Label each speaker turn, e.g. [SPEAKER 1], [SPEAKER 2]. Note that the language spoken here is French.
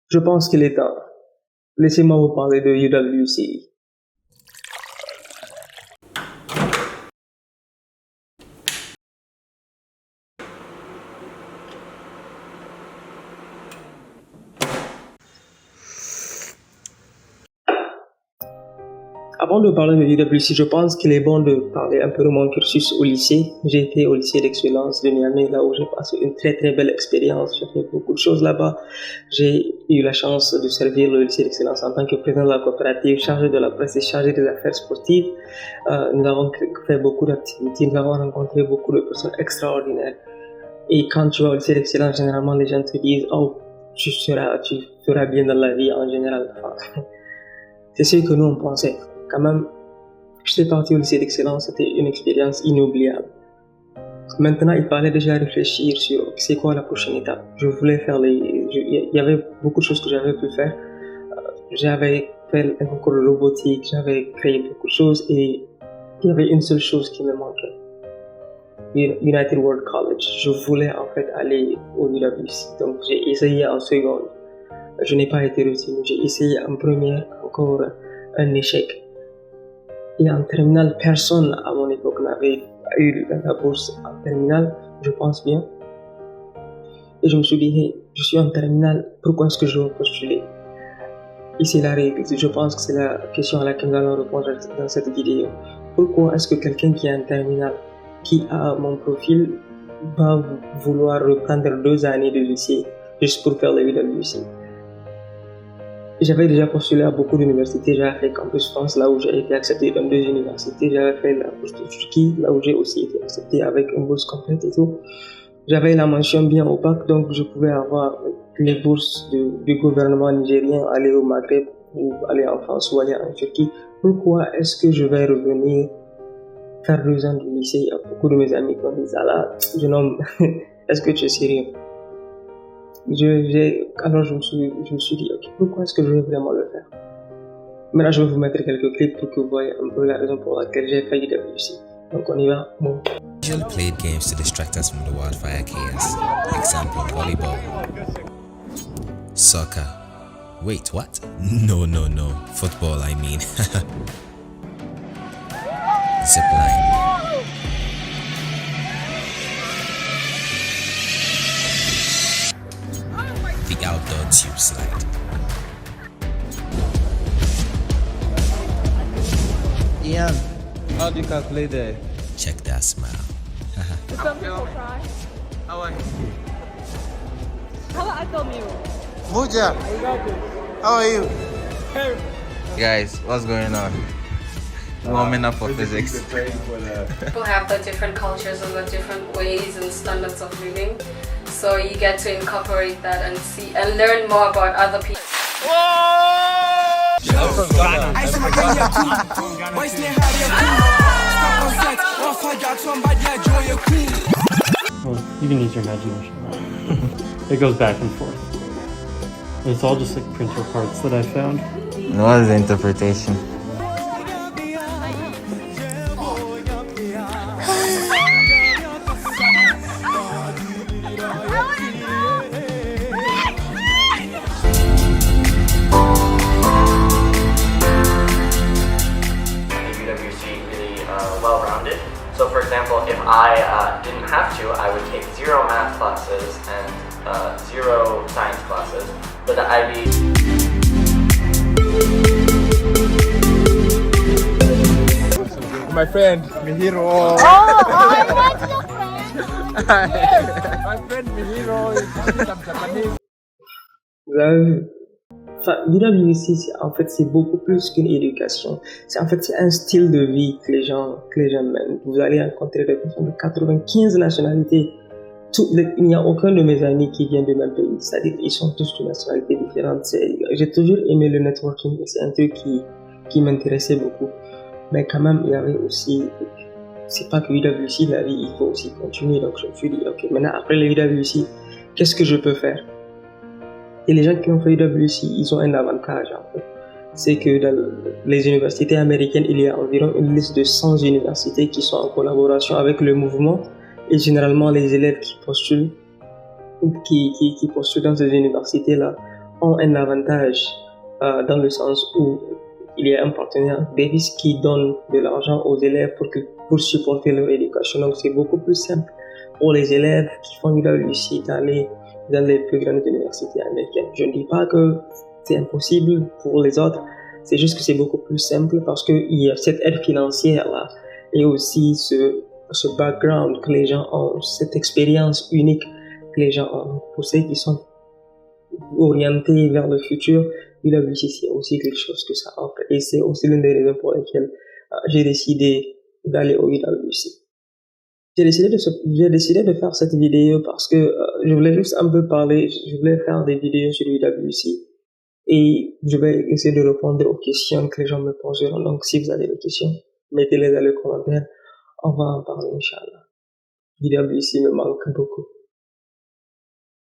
[SPEAKER 1] Je pense qu'il est temps. Laissez-moi vous parler de UWC. Avant de parler de UWC, je pense qu'il est bon de parler un peu de mon cursus au lycée. J'ai été au lycée d'excellence de Niamey, là où j'ai passé une très très belle expérience. J'ai fait beaucoup de choses là-bas. J'ai eu la chance de servir le lycée d'excellence en tant que président de la coopérative, chargé de la presse et chargé des affaires sportives. Nous avons fait beaucoup d'activités, nous avons rencontré beaucoup de personnes extraordinaires. Et quand tu vas au lycée d'excellence, généralement les gens te disent « Oh, tu feras bien dans la vie en général. » Enfin, c'est ce que nous on pensait. Quand même, j'étais parti au lycée d'excellence, c'était une expérience inoubliable. Maintenant, il fallait déjà réfléchir sur c'est quoi la prochaine étape. Je voulais faire il y avait beaucoup de choses que j'avais pu faire. J'avais fait un concours de robotique, j'avais créé beaucoup de choses et il y avait une seule chose qui me manquait. United World College. Je voulais en fait aller au UWC. Donc j'ai essayé en seconde. Je n'ai pas été retenu. J'ai essayé en première, encore un échec. Et en terminale, personne à mon époque n'avait eu la bourse en terminale, je pense bien. Et je me suis dit, hey, je suis en terminale, pourquoi est-ce que je dois postuler? Et c'est la règle, je pense que c'est la question à laquelle nous allons répondre dans cette vidéo. Pourquoi est-ce que quelqu'un qui est en terminale, qui a mon profil, va vouloir reprendre 2 années de lycée juste pour faire le UWC? J'avais déjà postulé à beaucoup d'universités, j'avais fait Campus France, là où j'ai été accepté dans 2 universités, j'avais fait la bourse de Turquie, là où j'ai aussi été accepté avec une bourse complète et tout. J'avais la mention bien au bac, donc je pouvais avoir les bourses du gouvernement nigérien, aller au Maghreb, ou aller en France, ou aller en Turquie. Pourquoi est-ce que je vais revenir faire 2 ans de lycée? Il y a beaucoup de mes amis qui ont dit, ah là, jeune homme, est-ce que tu es sérieux? Alors je me suis dit, ok, pourquoi est-ce que je vais vraiment le faire? Maintenant, je vais vous mettre quelques clips pour que vous voyez un peu la raison pour laquelle j'ai fait UWC. Donc on y va. Bon.
[SPEAKER 2] Usually played games to distract us from the wildfire chaos. Example, volleyball, soccer. Wait, what? No. Football, I mean. Zipline. The outdoor tube slide.
[SPEAKER 3] Ian, how do you calculate that?
[SPEAKER 2] Check that smile.
[SPEAKER 4] Some people cry.
[SPEAKER 3] How are you?
[SPEAKER 4] How about I film you?
[SPEAKER 3] Muja, how are you? Guys, what's going on? Warming up for physics.
[SPEAKER 5] People have the different cultures and the different ways and standards of living, so you get to incorporate that and see and learn more about other people.
[SPEAKER 6] Well, you can use your imagination. It goes back and forth. It's all just like printer parts that I found.
[SPEAKER 3] What is the interpretation?
[SPEAKER 7] Well-rounded. So for example, if I didn't have to, I would take 0 math classes and 0 science classes, but the IB...
[SPEAKER 3] My friend, Mihiro.
[SPEAKER 4] Oh, I want your friend.
[SPEAKER 3] My friend Mihiro is Japanese.
[SPEAKER 1] Vous avez vu? Enfin, l'UWC, en fait, c'est beaucoup plus qu'une éducation. C'est un style de vie que les gens mènent. Vous allez rencontrer des personnes de 95 nationalités. Il n'y a aucun de mes amis qui vient du même pays. C'est-à-dire qu'ils sont tous de nationalités différentes. J'ai toujours aimé le networking. C'est un truc qui m'intéressait beaucoup. Mais quand même, il y avait aussi... C'est pas que UWC, la vie, il faut aussi continuer. Donc je me suis dit, ok, maintenant, après le UWC, qu'est-ce que je peux faire? Et les gens qui ont fait UWC, ils ont un avantage en fait. C'est que dans les universités américaines, il y a environ une liste de 100 universités qui sont en collaboration avec le mouvement. Et généralement, les élèves qui postulent qui postulent dans ces universités-là ont un avantage dans le sens où il y a un partenaire Davis qui donne de l'argent aux élèves pour supporter leur éducation. Donc c'est beaucoup plus simple pour les élèves qui font UWC d'aller dans les plus grandes universités américaines. Je ne dis pas que c'est impossible pour les autres, c'est juste que c'est beaucoup plus simple parce qu'il y a cette aide financière-là et aussi ce background que les gens ont, cette expérience unique que les gens ont. Pour ceux qui sont orientés vers le futur, UWC c'est aussi quelque chose que ça offre et c'est aussi l'une des raisons pour lesquelles j'ai décidé d'aller au UWC. J'ai décidé de faire cette vidéo parce que je voulais juste un peu parler, je voulais faire des vidéos sur UWC et je vais essayer de répondre aux questions que les gens me poseront. Donc si vous avez des questions, mettez-les dans les commentaires, on va en parler Inch'Allah. UWC me manque beaucoup.